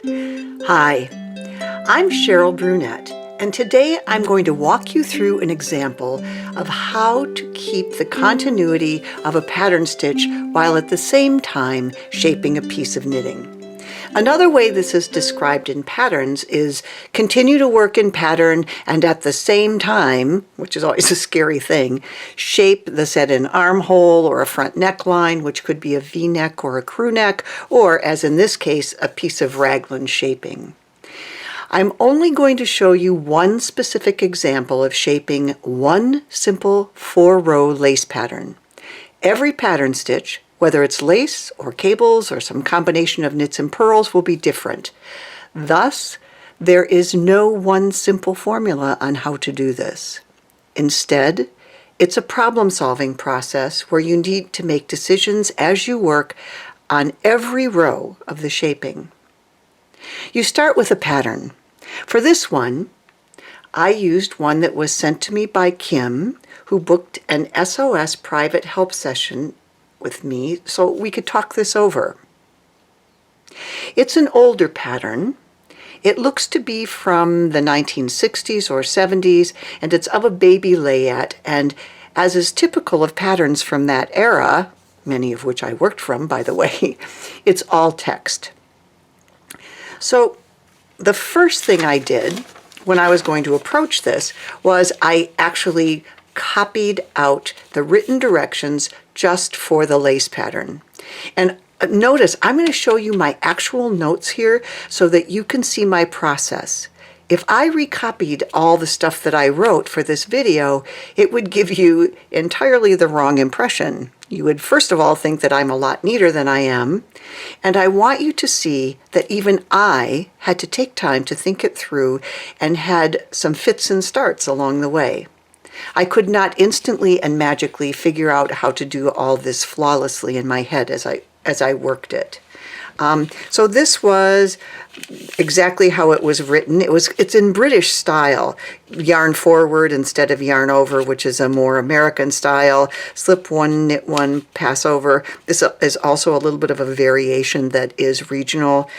Hi, I'm Cheryl Brunette, and today I'm going to walk you through an example of how to keep the continuity of a pattern stitch while at the same time shaping a piece of knitting. Another way this is described in patterns is continue to work in pattern and at the same time, which is always a scary thing, shape the set-in armhole or a front neckline, which could be a V-neck or a crew neck, or as in this case, a piece of raglan shaping. I'm only going to show you one specific example of shaping one simple 4-row lace pattern. Every pattern stitch, whether it's lace or cables or some combination of knits and purls, will be different. Thus, there is no one simple formula on how to do this. Instead, it's a problem-solving process where you need to make decisions as you work on every row of the shaping. You start with a pattern. For this one, I used one that was sent to me by Kim, who booked an SOS private help session with me so we could talk this over. It's an older pattern. It looks to be from the 1960s or 70s, and it's of a baby layette, and as is typical of patterns from that era, many of which I worked from, by the way, it's all text. So the first thing I did when I was going to approach this was I actually copied out the written directions just for the lace pattern. And notice, I'm going to show you my actual notes here so that you can see my process. If I recopied all the stuff that I wrote for this video, it would give you entirely the wrong impression. You would first of all think that I'm a lot neater than I am, and I want you to see that even I had to take time to think it through and had some fits and starts along the way. I could not instantly and magically figure out how to do all this flawlessly in my head as I worked it. So this was exactly how it was written. It's in British style, yarn forward instead of yarn over, which is a more American style. Slip one, knit one, pass over. This is also a little bit of a variation that is regional.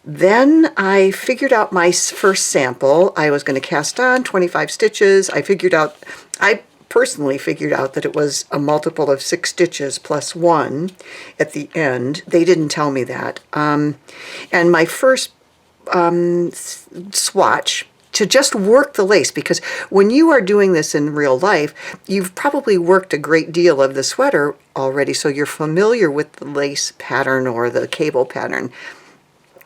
Then I figured out my first sample. I was going to cast on 25 stitches. I personally figured out that it was a multiple of 6 stitches plus 1 at the end. They didn't tell me that. And my first swatch to just work the lace, because when you are doing this in real life, you've probably worked a great deal of the sweater already, so you're familiar with the lace pattern or the cable pattern.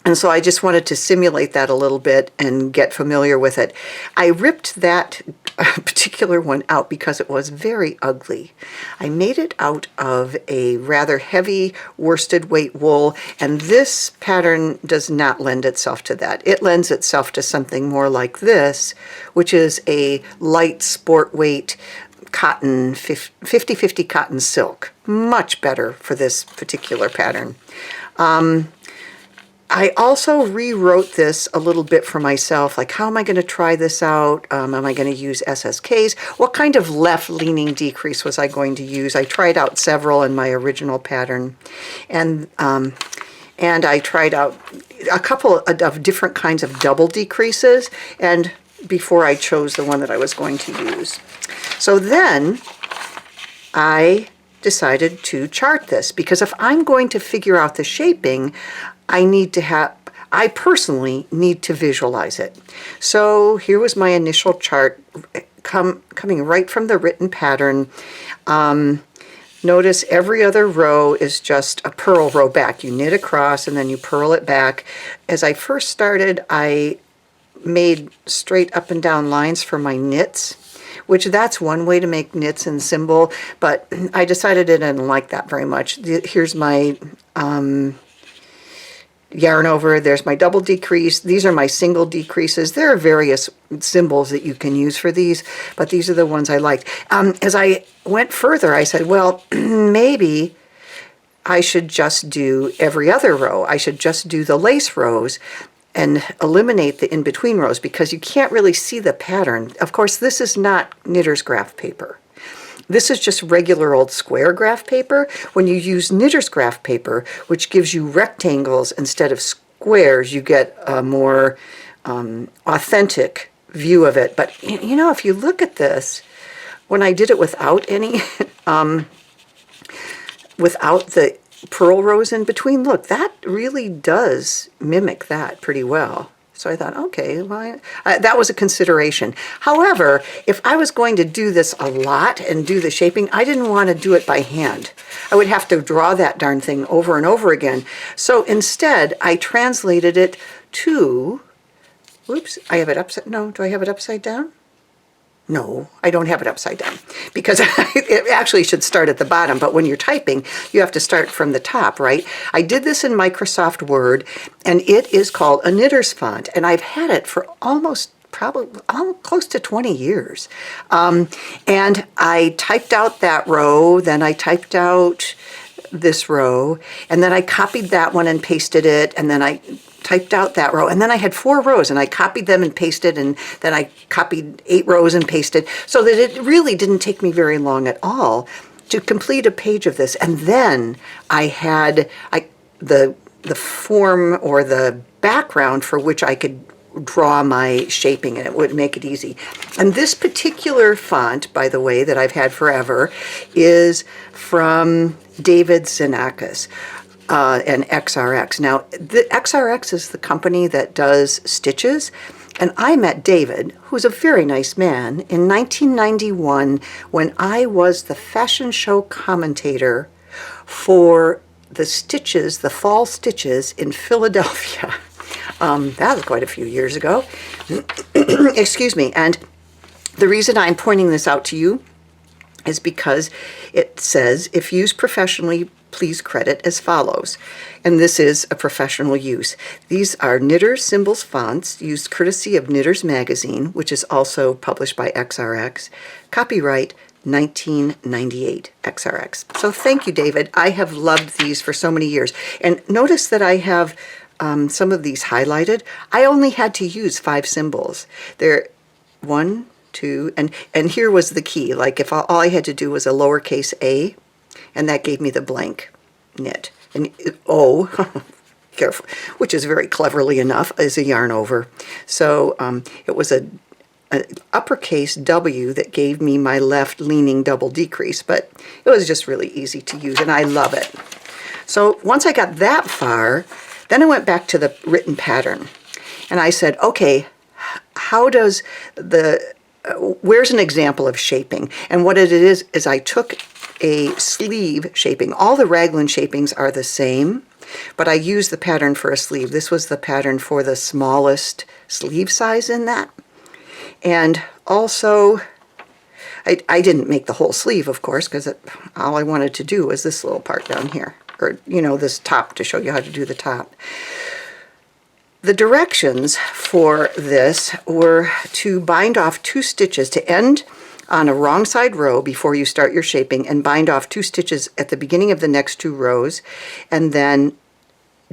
And so I just wanted to simulate that a little bit and get familiar with it. I ripped that particular one out because it was very ugly. I made it out of a rather heavy worsted weight wool, and this pattern does not lend itself to that. It lends itself to something more like this, which is a light sport weight cotton, 50-50 cotton silk. Much better for this particular pattern. I also rewrote this a little bit for myself, like how am I going to try this out? Am I going to use SSKs? What kind of left-leaning decrease was I going to use? I tried out several in my original pattern, and I tried out a couple of different kinds of double decreases, and before I chose the one that I was going to use. So then I decided to chart this, because if I'm going to figure out the shaping, I personally need to visualize it. So here was my initial chart coming right from the written pattern. Notice every other row is just a purl row back. You knit across and then you purl it back. As I first started, I made straight up and down lines for my knits, which that's one way to make knits in symbol, but I decided I didn't like that very much. Here's my yarn over, there's my double decrease, these are my single decreases. There are various symbols that you can use for these, but these are the ones I liked. As I went further, I said, well, maybe I should just do every other row. I should just do the lace rows and eliminate the in-between rows, because you can't really see the pattern. Of course, this is not knitter's graph paper. This is just regular old square graph paper. When you use knitter's graph paper, which gives you rectangles instead of squares, you get a more authentic view of it. But you know, if you look at this, when I did it without any, without the purl rows in between, look, that really does mimic that pretty well. So I thought, okay, well, that was a consideration. However, if I was going to do this a lot and do the shaping, I didn't want to do it by hand. I would have to draw that darn thing over and over again. So instead, I translated it to, whoops, I have it upside, no, do I have it upside down? No, I don't have it upside down because it actually should start at the bottom, but when you're typing, you have to start from the top, right? I did this in Microsoft Word, and it is called a knitter's font, and I've had it for probably close to 20 years. And I typed out that row, then I typed out this row, and then I copied that one and pasted it, and then I typed out that row, and then I had 4 rows, and I copied them and pasted, and then I copied 8 rows and pasted, so that it really didn't take me very long at all to complete a page of this. And then I had the form or the background for which I could draw my shaping, and it would make it easy. And this particular font, by the way, that I've had forever, is from David Xenakis. And XRX. Now, the XRX is the company that does stitches, and I met David, who's a very nice man, in 1991 when I was the fashion show commentator for the stitches, the fall stitches in Philadelphia. That was quite a few years ago. Excuse me. And the reason I'm pointing this out to you is because it says, if used professionally, please credit as follows. And this is a professional use. These are Knitter Symbols fonts used courtesy of Knitter's Magazine, which is also published by XRX. Copyright 1998 XRX. So thank you, David. I have loved these for so many years. And notice that I have some of these highlighted. I only had to use 5 symbols. They're 1, 2, and here was the key. Like if all I had to do was a lowercase a, and that gave me the blank knit. And O, careful, which is very cleverly enough, is a yarn over. So it was an uppercase W that gave me my left leaning double decrease, but it was just really easy to use, and I love it. So once I got that far, then I went back to the written pattern, and I said, okay, how does where's an example of shaping? And what it is I took a sleeve shaping. All the raglan shapings are the same, but I used the pattern for a sleeve. This was the pattern for the smallest sleeve size in that. And also, I didn't make the whole sleeve, of course, because all I wanted to do was this little part down here, or, you know, this top to show you how to do the top. The directions for this were to bind off 2 stitches to end on a wrong side row before you start your shaping, and bind off 2 stitches at the beginning of the next 2 rows, and then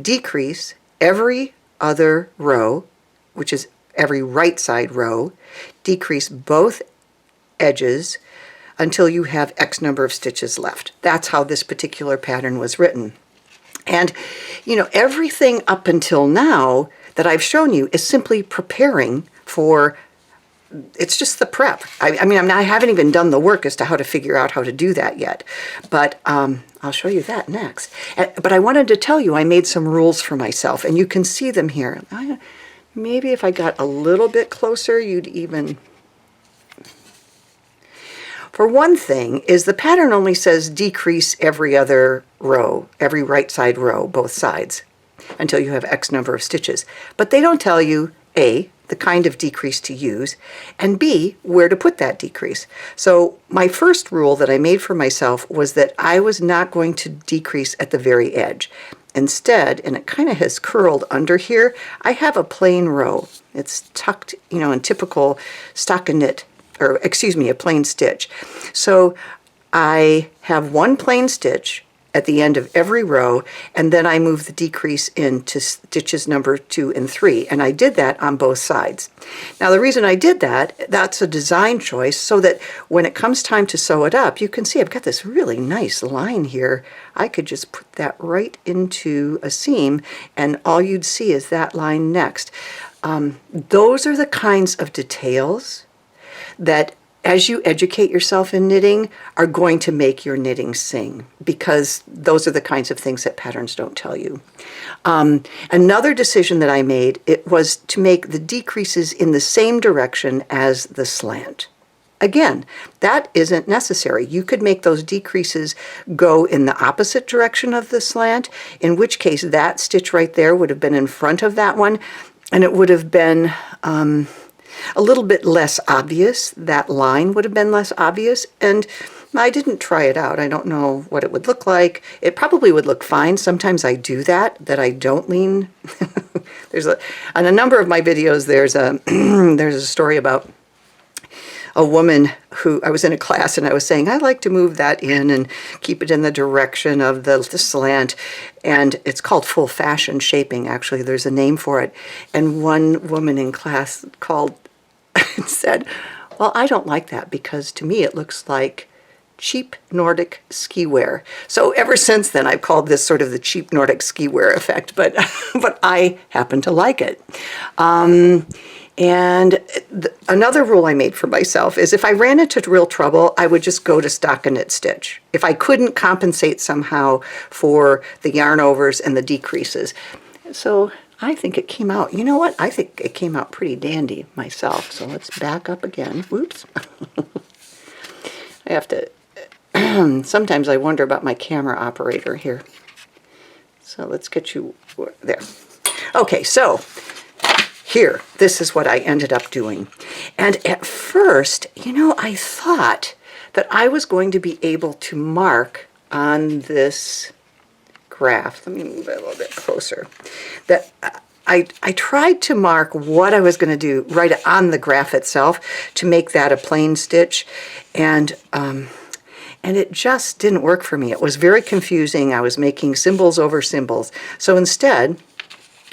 decrease every other row, which is every right side row, decrease both edges until you have X number of stitches left. That's how this particular pattern was written. And, you know, everything up until now that I've shown you is simply preparing for, it's just the prep. I mean, I haven't even done the work as to how to figure out how to do that yet. But I'll show you that next. But I wanted to tell you I made some rules for myself, and you can see them here. Maybe if I got a little bit closer, you'd even... For one thing, is the pattern only says decrease every other row, every right side row, both sides, until you have X number of stitches. But they don't tell you, A, the kind of decrease to use, and B, where to put that decrease. So my first rule that I made for myself was that I was not going to decrease at the very edge. Instead, and it kind of has curled under here, I have a plain row. It's tucked, you know, in typical stockinette, or excuse me, a plain stitch. So I have one plain stitch, at the end of every row, and then I move the decrease into stitches number 2 and 3, and I did that on both sides. Now the reason I did that, that's a design choice so that when it comes time to sew it up, you can see I've got this really nice line here. I could just put that right into a seam, and all you'd see is that line next. Those are the kinds of details that, as you educate yourself in knitting, are going to make your knitting sing, because those are the kinds of things that patterns don't tell you. Another decision that I made, it was to make the decreases in the same direction as the slant. Again, that isn't necessary. You could make those decreases go in the opposite direction of the slant, in which case that stitch right there would have been in front of that one, and it would have been a little bit less obvious. That line would have been less obvious, and I didn't try it out. I don't know what it would look like. It probably would look fine. Sometimes I do that I don't lean. On a number of my videos, there's a story about a woman who, I was in a class and I was saying, I like to move that in and keep it in the direction of the slant. And it's called full fashion shaping, actually. There's a name for it. And one woman in class called and said, well, I don't like that because to me it looks like cheap Nordic ski wear. So ever since then, I've called this sort of the cheap Nordic ski wear effect, but I happen to like it. And another rule I made for myself is if I ran into real trouble, I would just go to stockinette stitch. If I couldn't compensate somehow for the yarn overs and the decreases. So I think it came out, you know what? I think it came out pretty dandy myself. So let's back up again. Whoops. I have to, sometimes I wonder about my camera operator here. So let's get you there. Okay, so here, this is what I ended up doing. And at first, you know, I thought that I was going to be able to mark on this graph. Let me move it a little bit closer. That I tried to mark what I was going to do right on the graph itself to make that a plain stitch. And it just didn't work for me. It was very confusing. I was making symbols over symbols. So instead,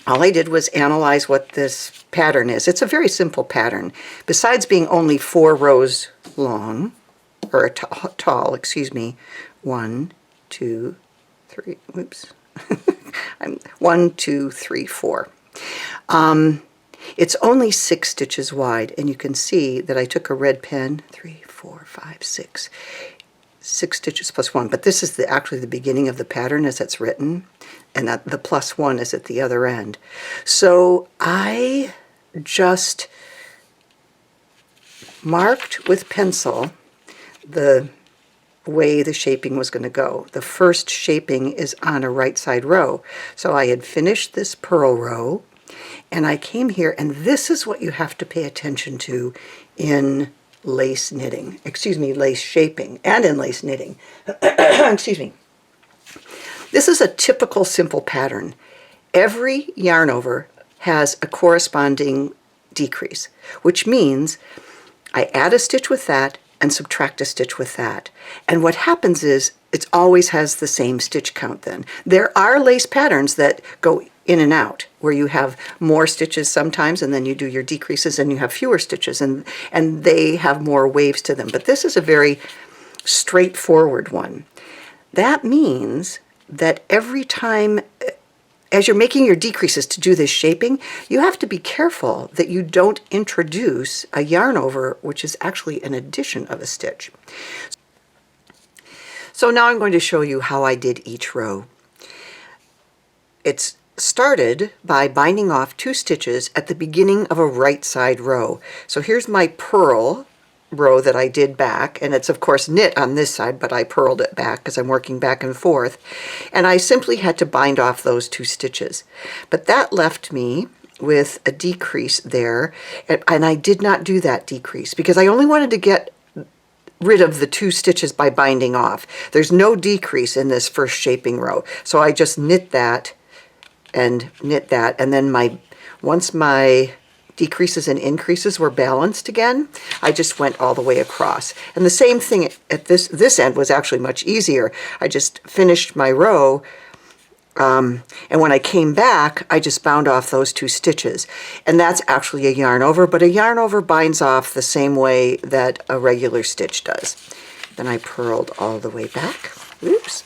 all I did was analyze what this pattern is. It's a very simple pattern. Besides being only 4 rows long, or tall, excuse me, 1, 2, 3, whoops. 1, 2, 3, 4. It's only 6 stitches wide, and you can see that I took a red pen, 3, 4, 5, 6. 6 stitches plus 1, but this is actually the beginning of the pattern as it's written, and that the plus 1 is at the other end. So I just marked with pencil the way the shaping was going to go. The first shaping is on a right side row. So I had finished this purl row, and I came here, and this is what you have to pay attention to in lace knitting, excuse me, lace shaping, and in lace knitting. Excuse me. This is a typical simple pattern. Every yarn over has a corresponding decrease, which means I add a stitch with that and subtract a stitch with that. And what happens is it always has the same stitch count then. There are lace patterns that go in and out, where you have more stitches sometimes, and then you do your decreases and you have fewer stitches, and they have more waves to them. But this is a very straightforward one. That means that every time, as you're making your decreases to do this shaping, you have to be careful that you don't introduce a yarn over, which is actually an addition of a stitch. So now I'm going to show you how I did each row. It's started by binding off 2 stitches at the beginning of a right side row. So here's my purl row that I did back, and it's of course knit on this side, but I purled it back because I'm working back and forth, and I simply had to bind off those 2 stitches. But that left me with a decrease there, and I did not do that decrease because I only wanted to get rid of the 2 stitches by binding off. There's no decrease in this first shaping row, so I just knit that and knit that, and then once my decreases and increases were balanced again, I just went all the way across. And the same thing at this end was actually much easier. I just finished my row, and when I came back, I just bound off those 2 stitches. And that's actually a yarn over, but a yarn over binds off the same way that a regular stitch does. Then I purled all the way back. Oops.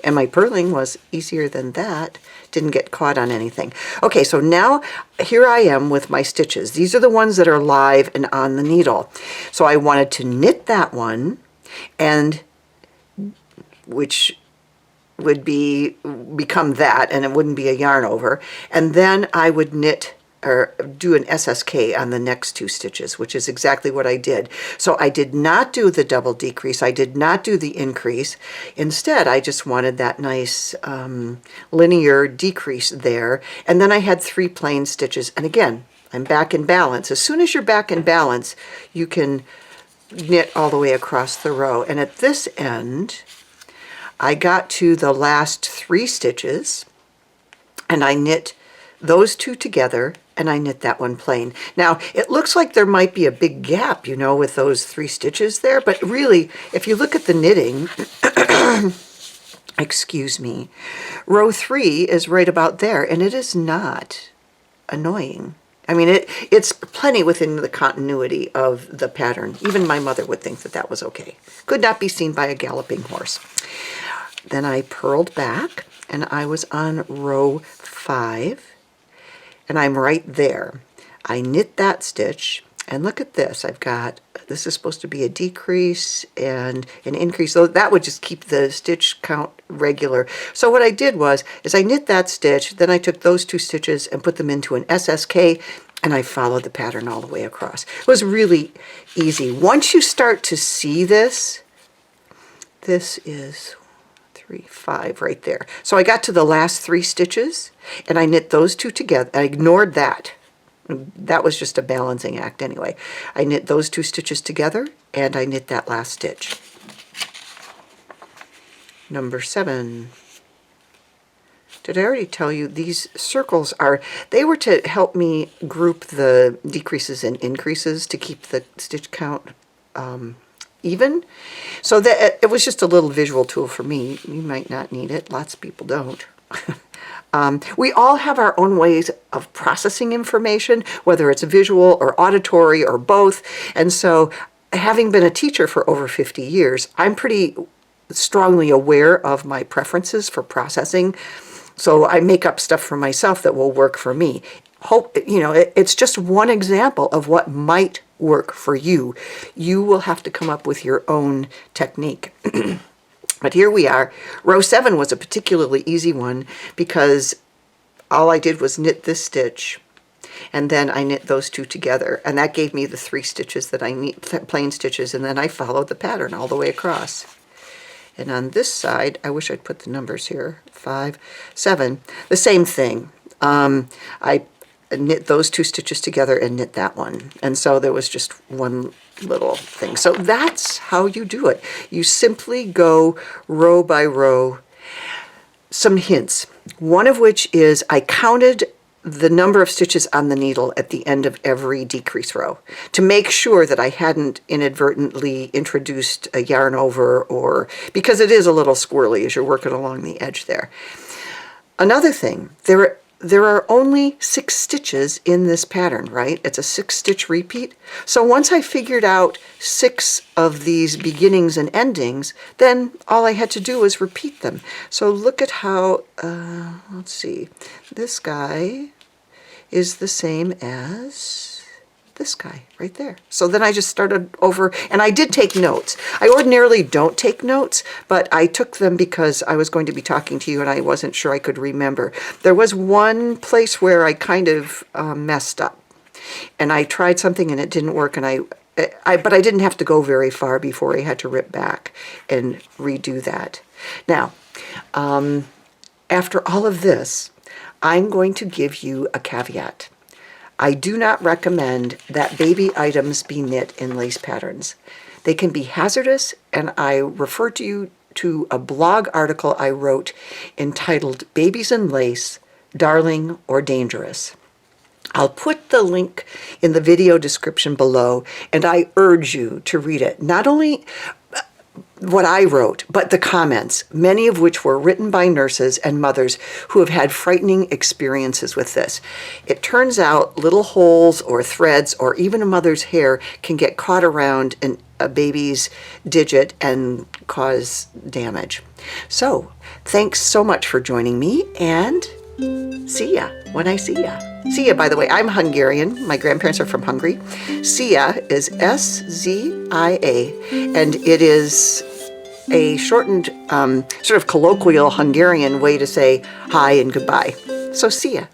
And my purling was easier than that. Didn't get caught on anything. Okay, so now here I am with my stitches. These are the ones that are live and on the needle. So I wanted to knit that one, and which would become that, and it wouldn't be a yarn over. And then I would knit or do an SSK on the next 2 stitches, which is exactly what I did. So I did not do the double decrease. I did not do the increase. Instead, I just wanted that nice linear decrease there. And then I had 3 plain stitches. And again, I'm back in balance. As soon as you're back in balance, you can knit all the way across the row. And at this end, I got to the last 3 stitches, and I knit those 2 together, and I knit that one plain. Now, it looks like there might be a big gap, you know, with those 3 stitches there, but really, if you look at the knitting, excuse me, row 3 is right about there, and it is not annoying. I mean, it's plenty within the continuity of the pattern. Even my mother would think that that was okay. Could not be seen by a galloping horse. Then I purled back, and I was on row 5, and I'm right there. I knit that stitch, and look at this. I've got, this is supposed to be a decrease and an increase, so that would just keep the stitch count regular. So what I did was, is I knit that stitch, then I took those 2 stitches and put them into an SSK, and I followed the pattern all the way across. It was really easy. Once you start to see this, this is 3, 5 right there. So I got to the last 3 stitches, and I knit those 2 together. I ignored that. That was just a balancing act anyway. I knit those 2 stitches together, and I knit that last stitch. Number 7. Did I already tell you these circles are, they were to help me group the decreases and increases to keep the stitch count even. So that it was just a little visual tool for me. You might not need it. Lots of people don't. We all have our own ways of processing information, whether it's visual or auditory or both. And so, having been a teacher for over 50 years, I'm pretty strongly aware of my preferences for processing. So I make up stuff for myself that will work for me. Hope, you know, it's just one example of what might work for you. You will have to come up with your own technique. But here we are. Row 7 was a particularly easy one because all I did was knit this stitch, and then I knit those 2 together, and that gave me the 3 stitches that I need, plain stitches, and then I followed the pattern all the way across. And on this side, I wish I'd put the numbers here, 5, 7, the same thing. I knit those 2 stitches together and knit that one. And so there was just one little thing. So that's how you do it. You simply go row by row. Some hints, one of which is I counted the number of stitches on the needle at the end of every decrease row to make sure that I hadn't inadvertently introduced a yarn over, or because it is a little squirrely as you're working along the edge there. Another thing, there are only 6 stitches in this pattern, right? It's a 6-stitch repeat. So once I figured out 6 of these beginnings and endings, then all I had to do was repeat them. So look at how, let's see, this guy is the same as this guy right there. So then I just started over, and I did take notes. I ordinarily don't take notes, but I took them because I was going to be talking to you and I wasn't sure I could remember. There was one place where I kind of messed up, and I tried something and it didn't work, and but I didn't have to go very far before I had to rip back and redo that. Now, after all of this, I'm going to give you a caveat. I do not recommend that baby items be knit in lace patterns. They can be hazardous, and I refer to you to a blog article I wrote entitled Babies in Lace, Darling or Dangerous. I'll put the link in the video description below, and I urge you to read it. Not only what I wrote, but the comments, many of which were written by nurses and mothers who have had frightening experiences with this. It turns out little holes or threads or even a mother's hair can get caught around a baby's digit and cause damage. So, thanks so much for joining me, and see ya when I see ya. See ya, by the way, I'm Hungarian. My grandparents are from Hungary. Szia is S-Z-I-A, and it is a shortened, sort of colloquial Hungarian way to say hi and goodbye. So see ya.